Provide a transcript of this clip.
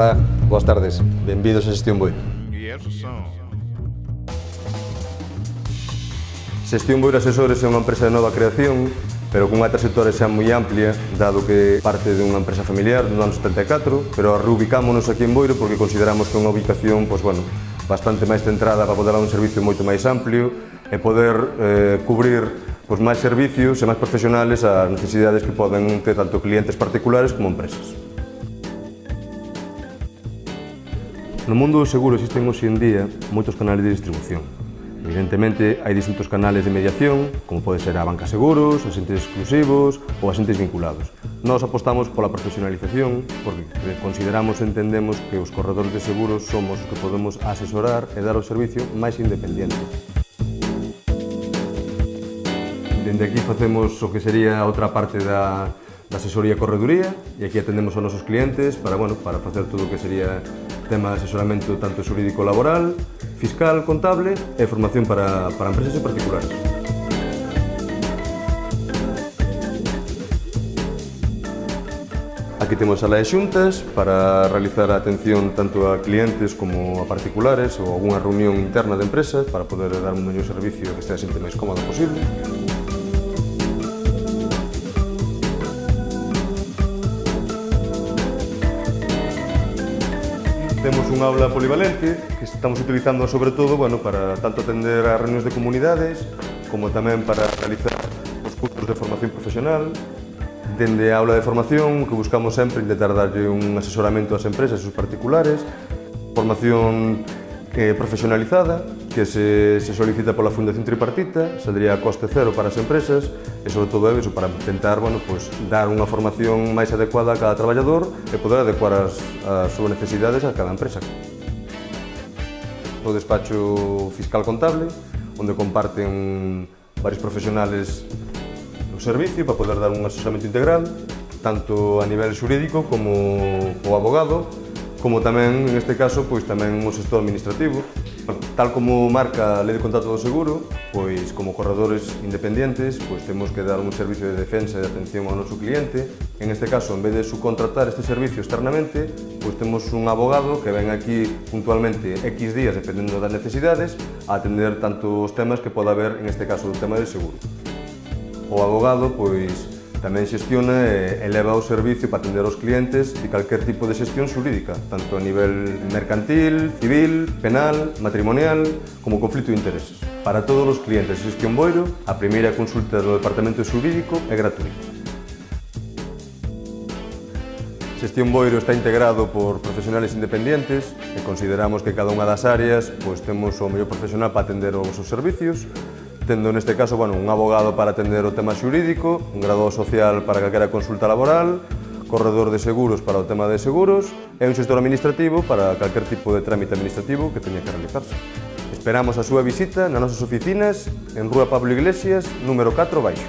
Ola, boas tardes. Benvidos a Xestión Boiro. Xestión Boiro Asesores é unha empresa de nova creación, pero cunha trayectoria xa moi amplia, dado que parte dunha empresa familiar do ano 74, pero reubicámonos aquí en Boiro porque consideramos que é unha ubicación bastante máis centrada para poder dar un servicio moito máis amplio e poder cubrir máis servicios e máis profesionales ás necesidades que poden ter tanto clientes particulares como empresas. No mundo do seguro existen hoxe en día moitos canales de distribución. Evidentemente, hai distintos canales de mediación, como pode ser a banca seguros, agentes exclusivos ou agentes vinculados. Nós apostamos pola profesionalización porque consideramos e entendemos que os corredores de seguros somos os que podemos asesorar e dar o servicio máis independente. Dende aquí facemos o que sería outra parte da asesoría e correduría e aquí atendemos aos nosos clientes para facer todo o que sería tema de asesoramento tanto xurídico laboral, fiscal, contable e formación para empresas e particulares. Aquí temos a sala de xuntas para realizar a atención tanto a clientes como a particulares ou algunha reunión interna de empresas para poder dar un mellor servicio que estea sempre máis cómodo posible. Temos unha aula polivalente que estamos utilizando sobre todo para tanto atender a reunións de comunidades como tamén para realizar os cursos de formación profesional. Dende a aula de formación que buscamos sempre intentar darlle un asesoramento ás empresas e aos particulares, formación profesionalizada que se solicita pola Fundación Tripartita, saldría a coste cero para as empresas e sobre todo eso para intentar dar unha formación máis adecuada a cada traballador e poder adecuar as súas necesidades a cada empresa. O despacho fiscal contable, onde comparten varios profesionales o servicio para poder dar un asesoramento integral, tanto a nivel xurídico como o abogado, como tamén, en este caso, tamén o sector administrativo. Tal como marca a Lei de Contrato do Seguro, como corredores independientes, temos que dar un servicio de defensa e de atención ao noso cliente. En este caso, en vez de subcontratar este servicio externamente, temos un abogado que ven aquí puntualmente X días, dependendo das necesidades, a atender tanto os temas que poda haber, en este caso, do tema de seguro. O abogado, tamén xestiona e eleva o servicio para atender aos clientes de calquer tipo de xestión xurídica, tanto a nivel mercantil, civil, penal, matrimonial, como conflito de intereses. Para todos os clientes de Xestión Boiro, a primeira consulta do Departamento Xurídico é gratuita. Xestión Boiro está integrado por profesionales independientes e consideramos que cada unha das áreas temos o mellor profesional para atender os seus servicios, tendo neste caso un abogado para atender o tema xurídico, un graduado social para calquera consulta laboral, corredor de seguros para o tema de seguros e un xestor administrativo para calquer tipo de trámite administrativo que teña que realizarse. Esperamos a súa visita nas nosas oficinas en Rúa Pablo Iglesias, número 4 baixo.